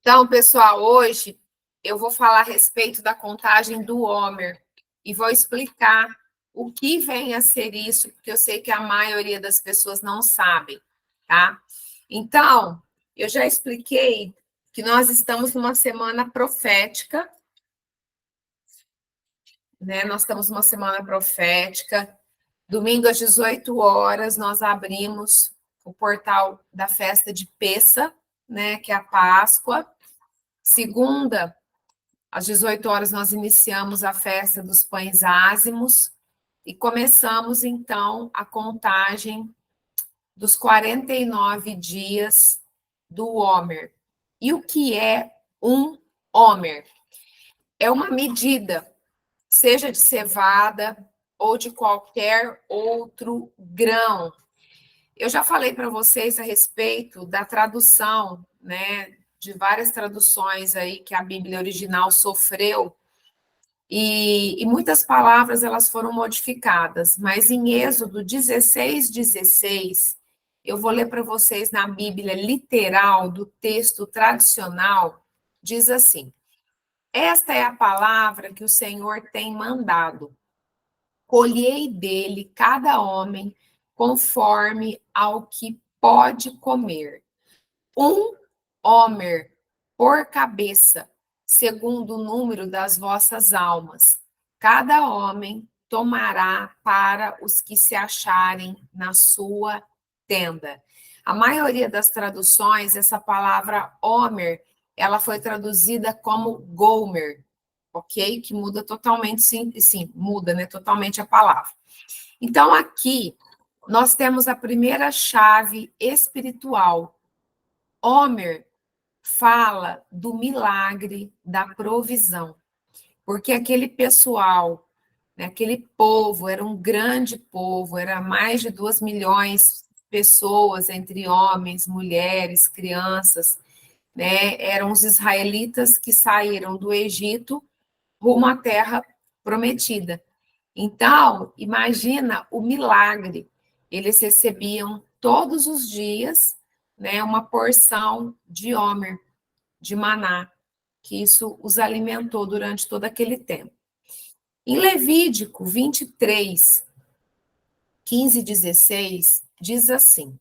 Então, pessoal, hoje eu vou falar a respeito da contagem do Homer e vou explicar o que vem a ser isso, porque eu sei que a maioria das pessoas não sabem, tá? Então, eu já expliquei que nós estamos numa semana profética, né? Nós estamos numa semana profética. Domingo às 18 horas nós abrimos o portal da festa de Pêssah, né, que é a Páscoa. Segunda, às 18 horas, nós iniciamos a festa dos pães ázimos e começamos, então, a contagem dos 49 dias do Homer. E o que é um Homer? É uma medida, seja de cevada ou de qualquer outro grão. Eu já falei para vocês a respeito da tradução, né, de várias traduções aí que a Bíblia original sofreu, e muitas palavras elas foram modificadas, mas em Êxodo 16:16, eu vou ler para vocês na Bíblia literal do texto tradicional, diz assim: esta é a palavra que o Senhor tem mandado. Colhei dele cada homem conforme ao que pode comer. Um homer por cabeça, segundo o número das vossas almas. Cada homem tomará para os que se acharem na sua tenda. A maioria das traduções, essa palavra homer, ela foi traduzida como gomer, ok? Que muda totalmente, sim, muda, né, totalmente a palavra. Então, aqui, nós temos a primeira chave espiritual. Homer fala do milagre da provisão, porque aquele pessoal, né, aquele povo, era um grande povo, era mais de 2 milhões de pessoas, entre homens, mulheres, crianças, né, eram os israelitas que saíram do Egito rumo à terra prometida. Então, imagina o milagre. Eles recebiam todos os dias, né, uma porção de homer, de maná, que isso os alimentou durante todo aquele tempo. Em Levítico 23, 15 e 16, diz assim: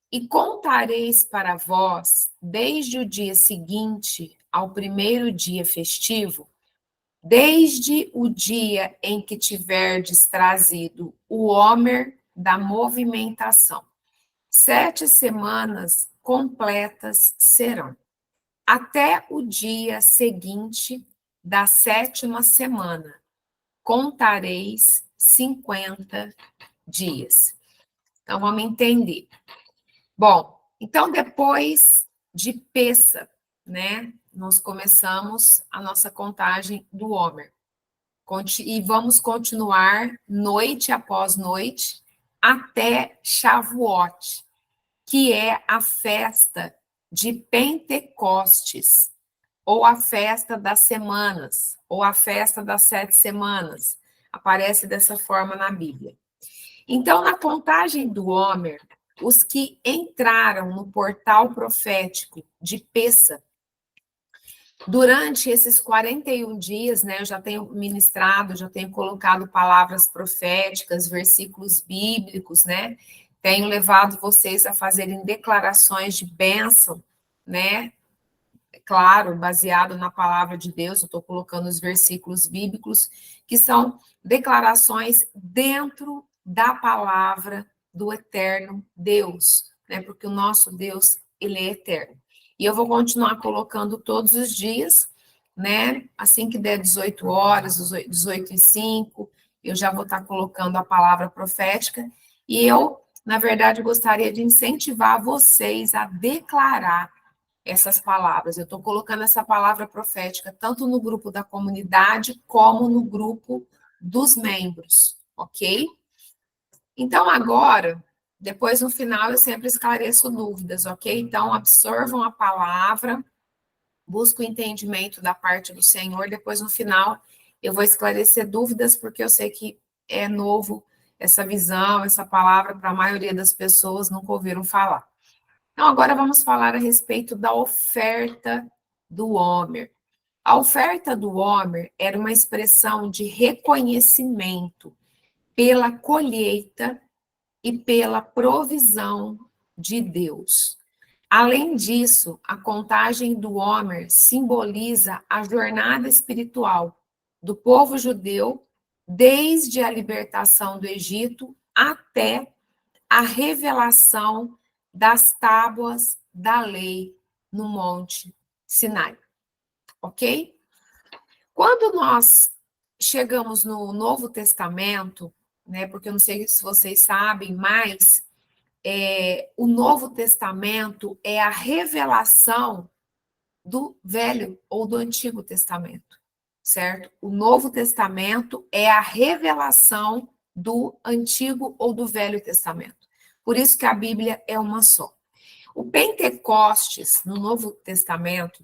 e contareis para vós, desde o dia seguinte ao primeiro dia festivo, desde o dia em que tiverdes trazido o homer da movimentação. 7 semanas completas serão. Até o dia seguinte da 7ª semana, contareis 50 dias. Então, vamos entender. Bom, então, depois de Pêssah, né, nós começamos a nossa contagem do Homer. E vamos continuar noite após noite até Shavuot, que é a festa de Pentecostes, ou a festa das semanas, ou a festa das 7 semanas. Aparece dessa forma na Bíblia. Então, na contagem do Homer, os que entraram no portal profético de Pêssah, durante esses 41 dias, né, eu já tenho ministrado, já tenho colocado palavras proféticas, versículos bíblicos, né, tenho levado vocês a fazerem declarações de bênção, né, claro, baseado na palavra de Deus, eu estou colocando os versículos bíblicos, que são declarações dentro da palavra do eterno Deus, né, porque o nosso Deus, ele é eterno. E eu vou continuar colocando todos os dias, né? Assim que der 18 horas, 18:05, eu já vou estar colocando a palavra profética. E eu, na verdade, gostaria de incentivar vocês a declarar essas palavras. Eu estou colocando essa palavra profética tanto no grupo da comunidade como no grupo dos membros, ok? Então, agora, depois no final eu sempre esclareço dúvidas, ok? Então, absorvam a palavra, busquem o entendimento da parte do Senhor, depois no final eu vou esclarecer dúvidas, porque eu sei que é novo essa visão, essa palavra, para a maioria das pessoas nunca ouviram falar. Então, agora vamos falar a respeito da oferta do Homer. A oferta do Homer era uma expressão de reconhecimento pela colheita e pela provisão de Deus. Além disso, a contagem do Homer simboliza a jornada espiritual do povo judeu desde a libertação do Egito até a revelação das tábuas da lei no Monte Sinai. Ok? Quando nós chegamos no Novo Testamento, né, porque eu não sei se vocês sabem, mas o Novo Testamento é a revelação do Velho ou do Antigo Testamento, certo? O Novo Testamento é a revelação do Antigo ou do Velho Testamento. Por isso que a Bíblia é uma só. O Pentecostes, no Novo Testamento,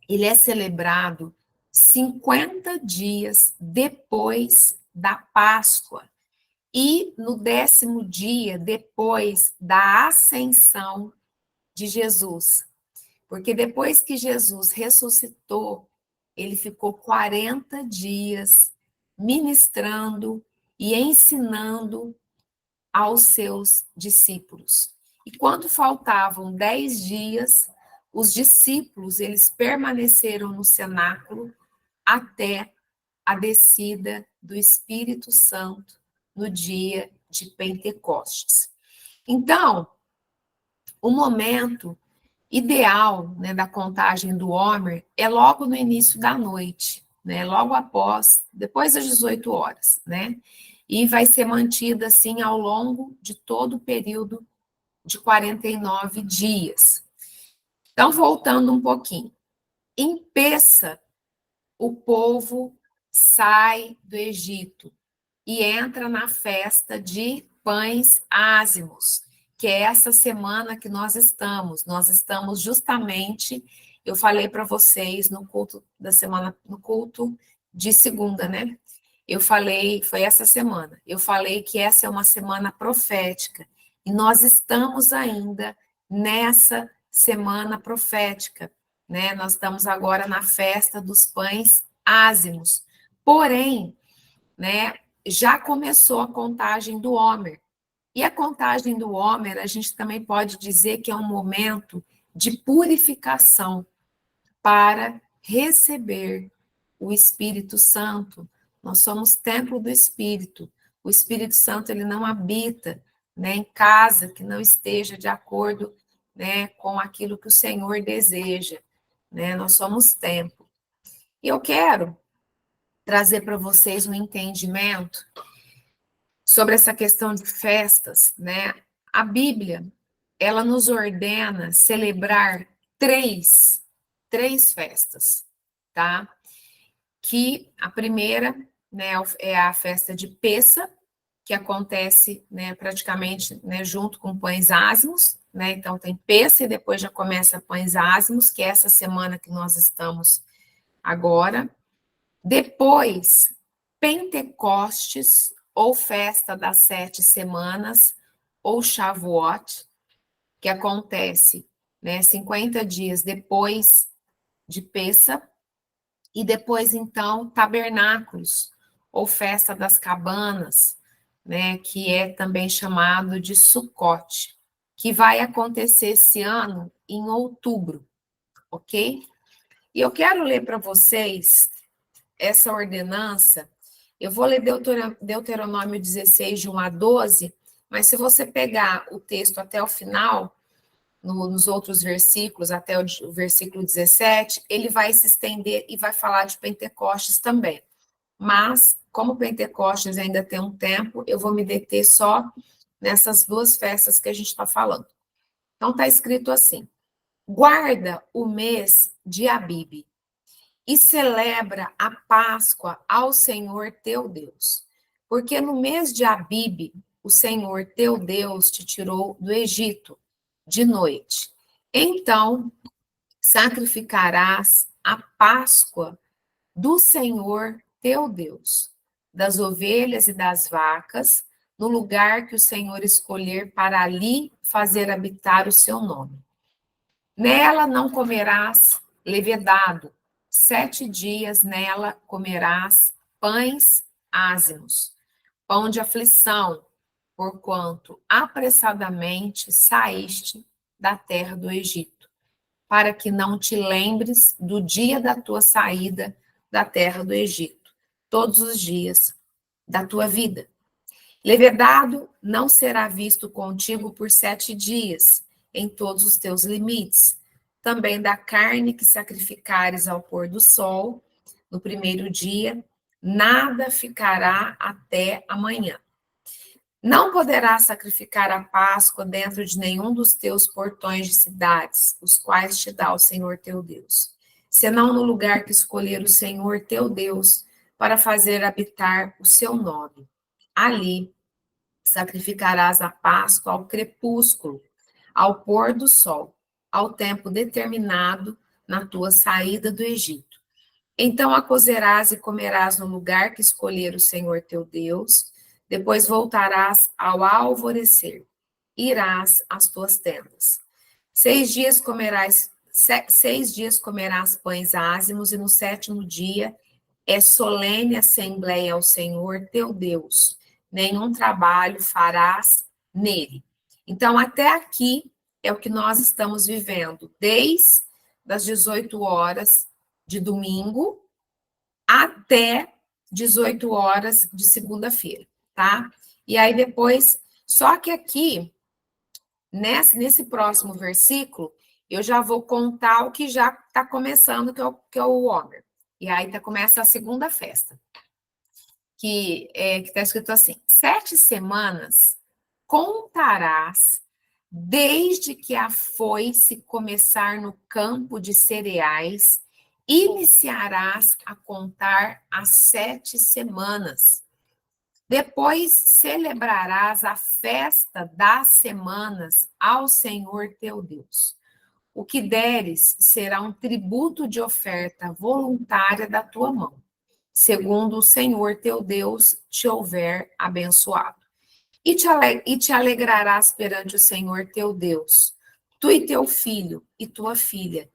ele é celebrado 50 dias depois da Páscoa e no 10º dia depois da ascensão de Jesus. Porque depois que Jesus ressuscitou, ele ficou 40 dias ministrando e ensinando aos seus discípulos. E quando faltavam 10 dias, os discípulos, eles permaneceram no cenáculo até a descida do Espírito Santo no dia de Pentecostes. Então, o momento ideal, né, da contagem do Homer é logo no início da noite, né, logo depois das 18 horas, né, e vai ser mantida assim ao longo de todo o período de 49 dias. Então, voltando um pouquinho, em Pessa, o povo sai do Egito e entra na festa de pães ázimos, que é essa semana que nós estamos. Nós estamos justamente, eu falei para vocês no culto da semana, no culto de segunda, né? Eu falei, foi essa semana, eu falei que essa é uma semana profética, e nós estamos ainda nessa semana profética, né? Nós estamos agora na festa dos pães ázimos. Porém, né, já começou a contagem do Homer. E a contagem do Homer, a gente também pode dizer que é um momento de purificação para receber o Espírito Santo. Nós somos templo do Espírito. O Espírito Santo, ele não habita, né, em casa que não esteja de acordo, né, com aquilo que o Senhor deseja, né? Nós somos templo. E eu quero trazer para vocês um entendimento sobre essa questão de festas, né? A Bíblia, ela nos ordena celebrar três festas, tá? Que a primeira, né, é a festa de Pessa, que acontece, né, praticamente, né, junto com pães ázimos, né? Então tem Pessa e depois já começa pães ázimos, que é essa semana que nós estamos agora. Depois, Pentecostes, ou festa das 7 semanas, ou Shavuot, que acontece, né, 50 dias depois de Pessa, e depois, então, Tabernáculos, ou festa das cabanas, né, que é também chamado de Sucote, que vai acontecer esse ano em outubro, ok? E eu quero ler para vocês essa ordenança. Eu vou ler Deuteronômio 16, de 1 a 12, mas se você pegar o texto até o final, nos outros versículos, até o versículo 17, ele vai se estender e vai falar de Pentecostes também. Mas, como Pentecostes ainda tem um tempo, eu vou me deter só nessas duas festas que a gente está falando. Então, está escrito assim: guarda o mês de Abibe e celebra a Páscoa ao Senhor teu Deus. Porque no mês de Abibe, o Senhor teu Deus te tirou do Egito de noite. Então, sacrificarás a Páscoa do Senhor teu Deus, das ovelhas e das vacas, no lugar que o Senhor escolher para ali fazer habitar o seu nome. Nela não comerás levedado, 7 dias nela comerás pães ázimos, pão de aflição, porquanto apressadamente saíste da terra do Egito, para que não te lembres do dia da tua saída da terra do Egito, todos os dias da tua vida. Levedado não será visto contigo por 7 dias, em todos os teus limites. Também da carne que sacrificares ao pôr do sol, no primeiro dia, nada ficará até amanhã. Não poderás sacrificar a Páscoa dentro de nenhum dos teus portões de cidades, os quais te dá o Senhor teu Deus, senão no lugar que escolher o Senhor teu Deus para fazer habitar o seu nome. Ali sacrificarás a Páscoa ao crepúsculo, ao pôr do sol, ao tempo determinado na tua saída do Egito. Então a cozerás e comerás no lugar que escolher o Senhor teu Deus, depois voltarás ao alvorecer, irás às tuas tendas. 6 dias comerás, 6 dias comerás pães ázimos, e no 7º dia é solene assembleia ao Senhor teu Deus. Nenhum trabalho farás nele. Então, até aqui é o que nós estamos vivendo, desde as 18 horas de domingo até 18 horas de segunda-feira, tá? E aí depois, só que aqui, nesse próximo versículo, eu já vou contar o que já está começando, que é o Homer. E aí começa a segunda festa, que está escrito assim: 7 semanas contarás desde que a foice começar no campo de cereais, iniciarás a contar as 7 semanas. Depois celebrarás a festa das semanas ao Senhor teu Deus. O que deres será um tributo de oferta voluntária da tua mão, segundo o Senhor teu Deus te houver abençoado. E te alegrarás perante o Senhor teu Deus, tu e teu filho e tua filha,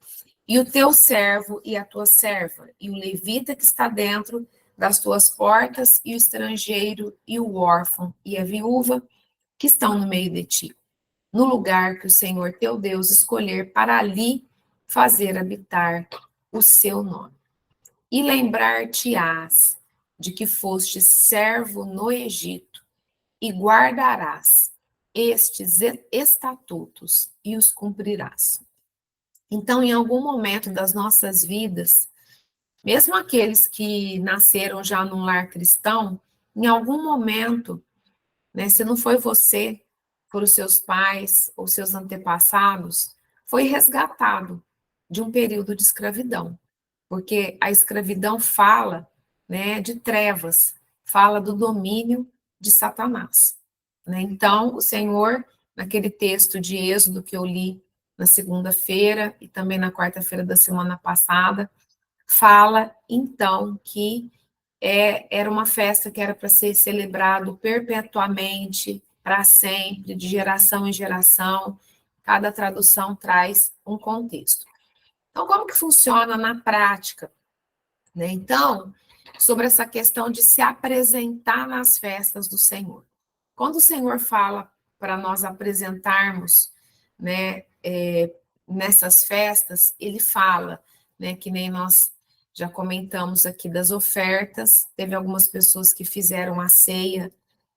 e o teu servo e a tua serva, e o levita que está dentro das tuas portas, e o estrangeiro, e o órfão, e a viúva que estão no meio de ti, no lugar que o Senhor teu Deus escolher para ali fazer habitar o seu nome. E lembrar-te-ás de que foste servo no Egito, e guardarás estes estatutos e os cumprirás. Então, em algum momento das nossas vidas, mesmo aqueles que nasceram já num lar cristão, em algum momento, né, se não foi você, foram os seus pais ou seus antepassados, foi resgatado de um período de escravidão, porque a escravidão fala, né, de trevas, fala do domínio de Satanás, né? Então, o Senhor, naquele texto de Êxodo que eu li na segunda-feira e também na quarta-feira da semana passada, fala, então, que era uma festa que era para ser celebrado perpetuamente, para sempre, de geração em geração. Cada tradução traz um contexto. Então, como que funciona na prática? Né? Então, sobre essa questão de se apresentar nas festas do Senhor. Quando o Senhor fala para nós apresentarmos, né, nessas festas, ele fala, né, que nem nós já comentamos aqui das ofertas, teve algumas pessoas que fizeram a ceia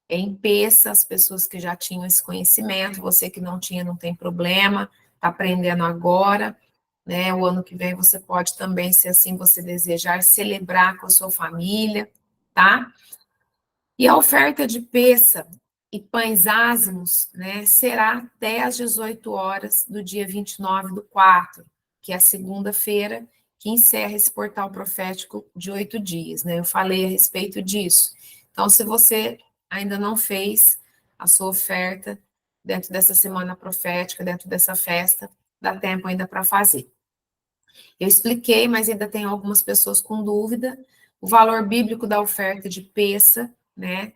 em peça, as pessoas que já tinham esse conhecimento, você que não tinha, não tem problema, está aprendendo agora, né? O ano que vem você pode também, se assim você desejar, celebrar com a sua família, tá? E a oferta de peça e pães ázimos, né, será até às 18 horas do dia 29/4, que é a segunda-feira, que encerra esse portal profético de 8 dias, né? Eu falei a respeito disso. Então, se você ainda não fez a sua oferta dentro dessa semana profética, dentro dessa festa, dá tempo ainda para fazer. Eu expliquei, mas ainda tem algumas pessoas com dúvida. O valor bíblico da oferta de peça, né?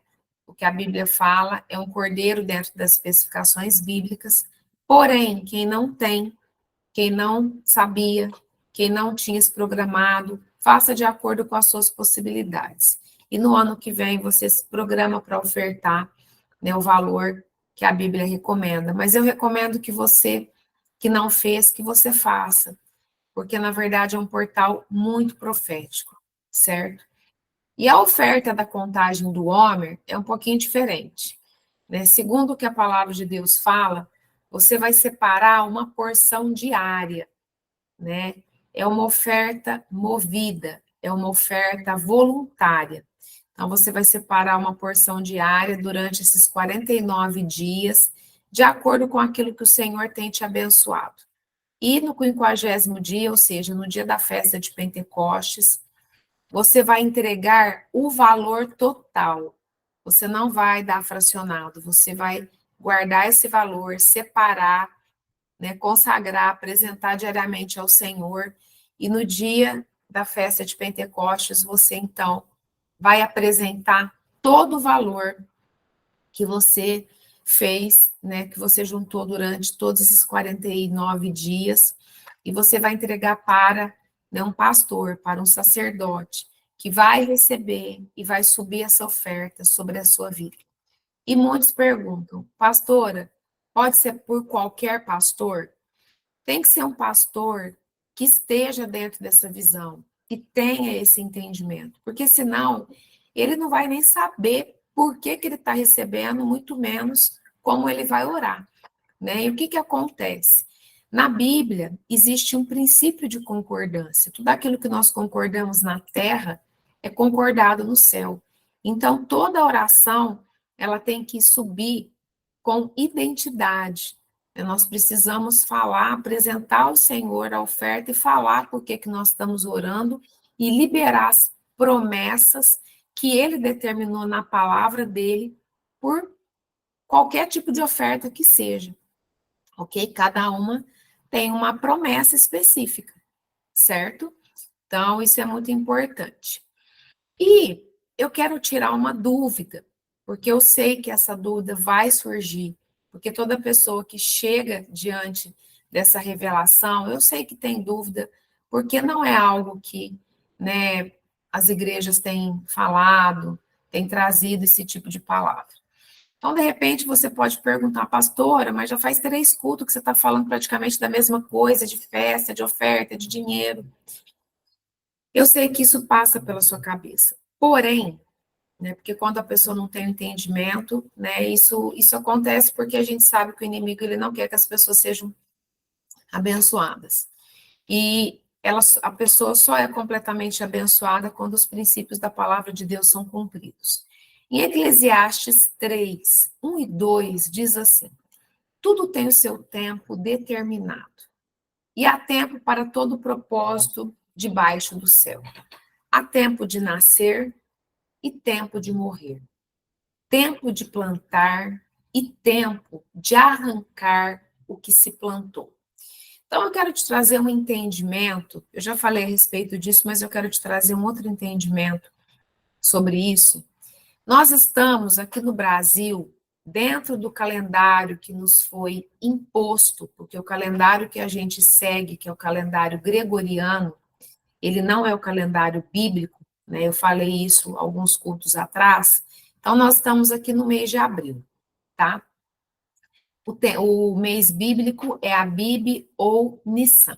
O que a Bíblia fala é um cordeiro dentro das especificações bíblicas. Porém, quem não tem, quem não sabia, quem não tinha se programado, faça de acordo com as suas possibilidades. E no ano que vem você se programa para ofertar, né, o valor que a Bíblia recomenda. Mas eu recomendo que você, que não fez, que você faça, porque na verdade é um portal muito profético, certo? E a oferta da contagem do Homer é um pouquinho diferente, né? Segundo o que a palavra de Deus fala, você vai separar uma porção diária, né? É uma oferta movida, é uma oferta voluntária. Então, você vai separar uma porção diária durante esses 49 dias, de acordo com aquilo que o Senhor tem te abençoado. E no 50º dia, ou seja, no dia da festa de Pentecostes, você vai entregar o valor total. Você não vai dar fracionado, você vai guardar esse valor, separar, né, consagrar, apresentar diariamente ao Senhor. E no dia da festa de Pentecostes, você então vai apresentar todo o valor que você fez, né, que você juntou durante todos esses 49 dias, e você vai entregar para, né, um pastor, para um sacerdote, que vai receber e vai subir essa oferta sobre a sua vida. E muitos perguntam, pastora, pode ser por qualquer pastor? Tem que ser um pastor que esteja dentro dessa visão, que tenha esse entendimento, porque senão ele não vai nem saber por que, que ele está recebendo, muito menos como ele vai orar, né? E o que, que acontece? Na Bíblia, existe um princípio de concordância. Tudo aquilo que nós concordamos na terra é concordado no céu. Então, toda oração, ela tem que subir com identidade. Nós precisamos falar, apresentar ao Senhor a oferta e falar por que que nós estamos orando e liberar as promessas que ele determinou na palavra dele por qualquer tipo de oferta que seja, ok? Cada uma tem uma promessa específica, certo? Então, isso é muito importante. E eu quero tirar uma dúvida, porque eu sei que essa dúvida vai surgir, porque toda pessoa que chega diante dessa revelação, eu sei que tem dúvida, porque não é algo que, né, as igrejas têm falado, têm trazido esse tipo de palavra. Então, de repente, você pode perguntar, pastora, mas já faz 3 cultos que você está falando praticamente da mesma coisa, de festa, de oferta, de dinheiro. Eu sei que isso passa pela sua cabeça. Porém, né, porque quando a pessoa não tem entendimento, né, isso acontece porque a gente sabe que o inimigo ele não quer que as pessoas sejam abençoadas. E a pessoa só é completamente abençoada quando os princípios da palavra de Deus são cumpridos. Em Eclesiastes 3, 1 e 2, diz assim: tudo tem o seu tempo determinado, e há tempo para todo propósito debaixo do céu. Há tempo de nascer e tempo de morrer, tempo de plantar e tempo de arrancar o que se plantou. Então, eu quero te trazer um entendimento, eu já falei a respeito disso, mas eu quero te trazer um outro entendimento sobre isso. Nós estamos aqui no Brasil, dentro do calendário que nos foi imposto, porque o calendário que a gente segue, que é o calendário gregoriano, ele não é o calendário bíblico, né? Eu falei isso alguns cultos atrás. Então, nós estamos aqui no mês de abril, tá? O mês bíblico é Abib ou Nissan.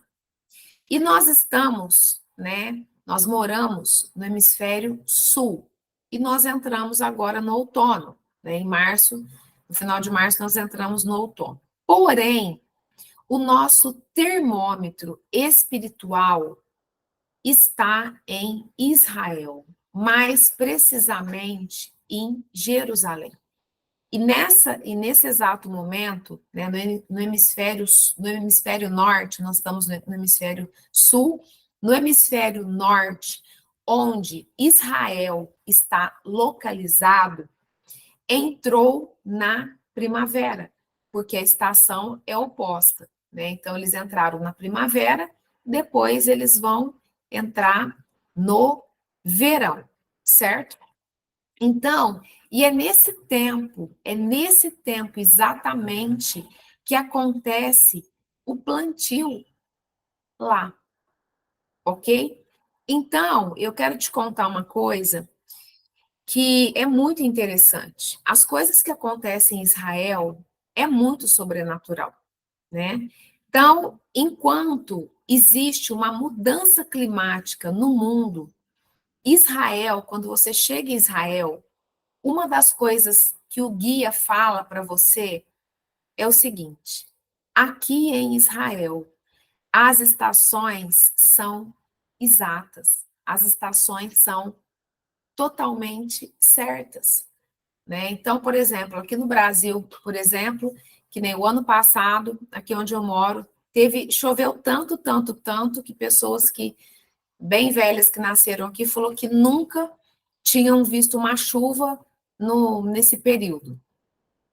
E nós estamos, né? Nós moramos no hemisfério sul. E nós entramos agora no outono, né? Em março, no final de março, nós entramos no outono. Porém, o nosso termômetro espiritual está em Israel, mais precisamente em Jerusalém. E nesse exato momento, né, no hemisfério norte, nós estamos no hemisfério sul, no hemisfério norte, onde Israel está localizado, entrou na primavera, porque a estação é oposta, né? Então, eles entraram na primavera, depois eles vão entrar no verão, certo? Então, e é nesse tempo exatamente que acontece o plantio lá. ok? Então, eu quero te contar uma coisa que é muito interessante. As coisas que acontecem em Israel é muito sobrenatural, né? Então, enquanto existe uma mudança climática no mundo, Israel, quando você chega em Israel, uma das coisas que o guia fala para você é o seguinte: aqui em Israel, as estações são exatas, as estações são totalmente certas, né? Então, por exemplo, aqui no Brasil, por exemplo, que nem o ano passado, aqui onde eu moro, choveu tanto, tanto, tanto que pessoas que bem velhas que nasceram aqui falou que nunca tinham visto uma chuva nesse período,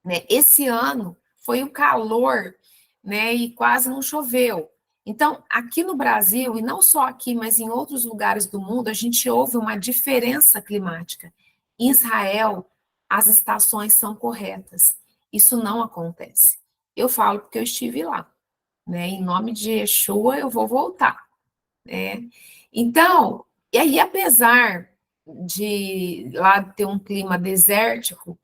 né? Esse ano foi o calor, né? E quase não choveu. Então, aqui no Brasil, e não só aqui, mas em outros lugares do mundo, a gente ouve uma diferença climática. Em Israel, as estações são corretas. Isso não acontece. Eu falo porque eu estive lá, né? Em nome de Yeshua, eu vou voltar, né? Então, e aí, apesar de lá ter um clima desértico,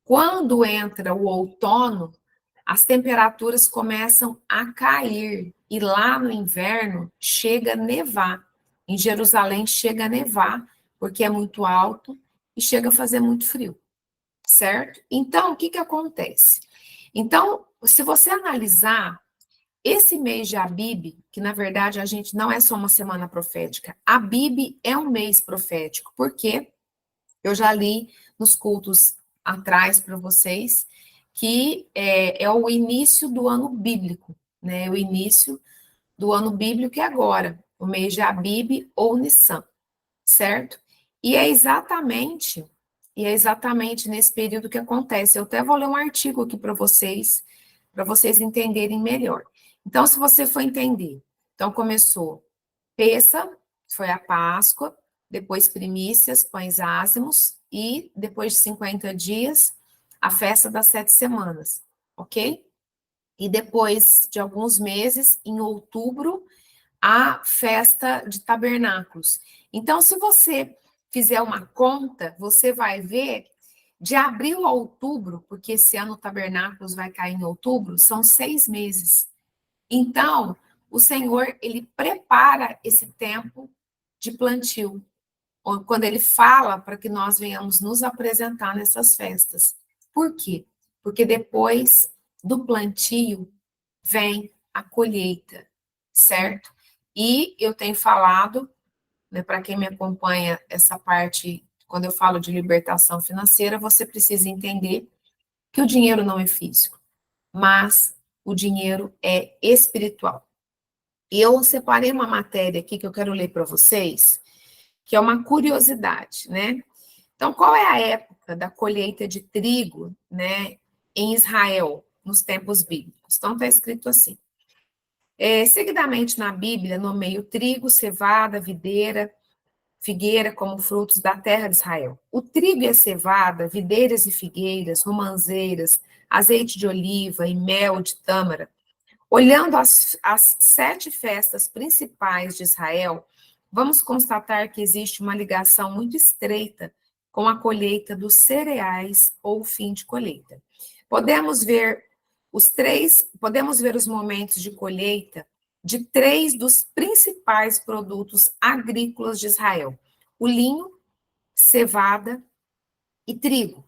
quando entra o outono, as temperaturas começam a cair e lá no inverno chega a nevar. Em Jerusalém chega a nevar, porque é muito alto e chega a fazer muito frio, certo? Então, o que acontece? Então, se você analisar esse mês de Abib, que na verdade a gente não é só uma semana profética, Abib é um mês profético, porque eu já li nos cultos atrás para vocês que é o início do ano bíblico, né? O início do ano bíblico é agora, o mês de Abib ou Nissan, certo? E é exatamente nesse período que acontece. Eu até vou ler um artigo aqui para vocês entenderem melhor. Então, se você for entender, então começou Pessa, foi a Páscoa, depois primícias, pães ázimos, e depois de 50 dias, a festa das 7 semanas, ok? E depois de alguns meses, em outubro, a festa de tabernáculos. Então, se você fizer uma conta, você vai ver de abril a outubro, porque esse ano o tabernáculos vai cair em outubro, são 6 meses. Então, o Senhor, ele prepara esse tempo de plantio, quando ele fala para que nós venhamos nos apresentar nessas festas. Por quê? Porque depois do plantio vem a colheita, certo? E eu tenho falado, né, para quem me acompanha, essa parte, quando eu falo de libertação financeira, você precisa entender que o dinheiro não é físico, mas o dinheiro é espiritual. E eu separei uma matéria aqui que eu quero ler para vocês, que é uma curiosidade, né? Então, qual é a época da colheita de trigo, né, em Israel, nos tempos bíblicos? Então, está escrito assim: seguidamente na Bíblia, nomeia trigo, cevada, videira, figueira como frutos da terra de Israel. O trigo e a cevada, videiras e figueiras, romãzeiras, azeite de oliva e mel de tâmara. Olhando as 7 festas principais de Israel, vamos constatar que existe uma ligação muito estreita com a colheita dos cereais ou o fim de colheita. Podemos ver os momentos de colheita de 3 dos principais produtos agrícolas de Israel: o linho, cevada e trigo.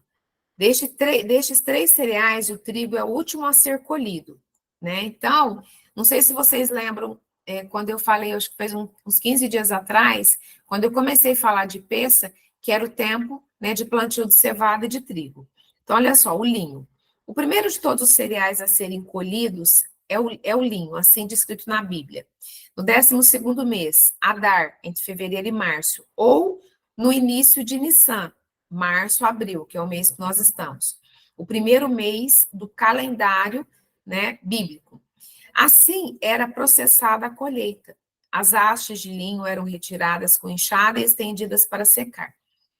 Destes 3 cereais, o trigo é o último a ser colhido, né? Então, não sei se vocês lembram, quando eu falei, acho que faz uns 15 dias atrás, quando eu comecei a falar de peça, que era o tempo, né, de plantio de cevada e de trigo. Então, olha só, o linho. O primeiro de todos os cereais a serem colhidos é o linho, assim descrito na Bíblia. No 12º mês, Adar, entre fevereiro e março, ou no início de Nissan, março, abril, que é o mês que nós estamos. O primeiro mês do calendário, né, bíblico. Assim, era processada a colheita. As hastes de linho eram retiradas com enxada e estendidas para secar.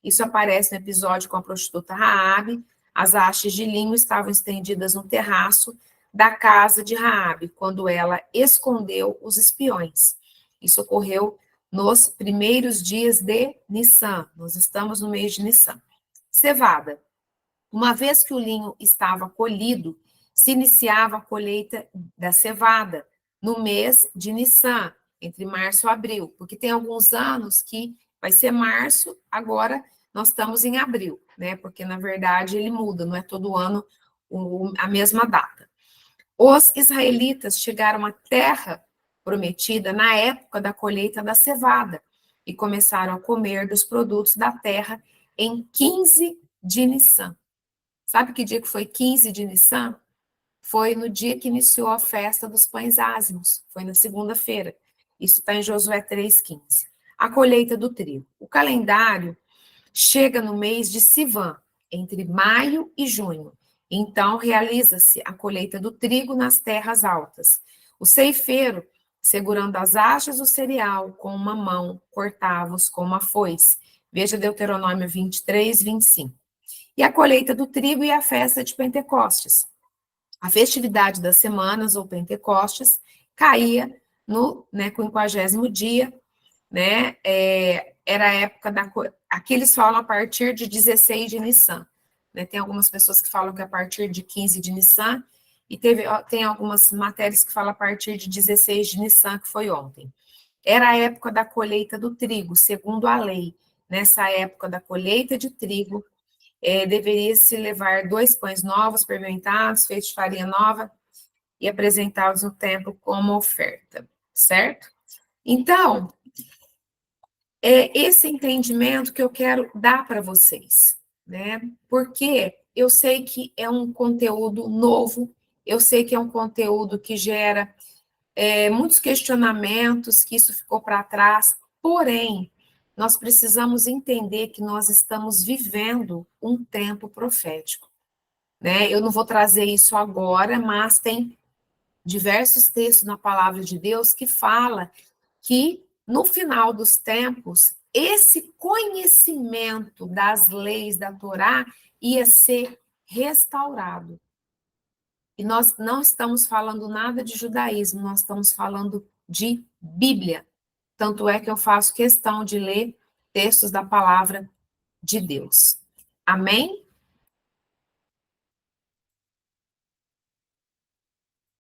Isso aparece no episódio com a prostituta Raabe. As hastes de linho estavam estendidas no terraço da casa de Raabe, quando ela escondeu os espiões. Isso ocorreu nos primeiros dias de Nissan. Nós estamos no mês de Nissan. Cevada. Uma vez que o linho estava colhido, se iniciava a colheita da cevada no mês de Nissan, entre março e abril, porque tem alguns anos que vai ser março, agora nós estamos em abril, né? Porque na verdade ele muda, não é todo ano a mesma data. Os israelitas chegaram à terra prometida na época da colheita da cevada e começaram a comer dos produtos da terra em 15 de Nissan. Sabe que dia que foi 15 de Nissan? Foi no dia que iniciou a festa dos pães ázimos, foi na segunda-feira. Isso está em Josué 3,15. A colheita do trigo. O calendário chega no mês de Sivan, entre maio e junho. Então, realiza-se a colheita do trigo nas terras altas. O ceifeiro, segurando as hastes do cereal com uma mão, cortava-os com uma foice. Veja Deuteronômio 23, 25. E a colheita do trigo e a festa de Pentecostes. A festividade das semanas, ou Pentecostes, caía no 50º dia, né? Era a época da. Aqui eles falam a partir de 16 de Nissan. Né? Tem algumas pessoas que falam que a partir de 15 de Nissan, e tem algumas matérias que falam a partir de 16 de Nissan, que foi ontem. Era a época da colheita do trigo, segundo a lei. Nessa época da colheita de trigo, deveria-se levar 2 pães novos, fermentados, feitos de farinha nova, e apresentá-los no templo como oferta, certo? Então, é esse entendimento que eu quero dar para vocês, né? Porque eu sei que é um conteúdo novo, eu sei que é um conteúdo que gera muitos questionamentos, que isso ficou para trás, porém, nós precisamos entender que nós estamos vivendo um tempo profético, né? Eu não vou trazer isso agora, mas tem diversos textos na palavra de Deus que fala que no final dos tempos esse conhecimento das leis da Torá ia ser restaurado. E nós não estamos falando nada de judaísmo, nós estamos falando de Bíblia. Tanto é que eu faço questão de ler textos da palavra de Deus. Amém?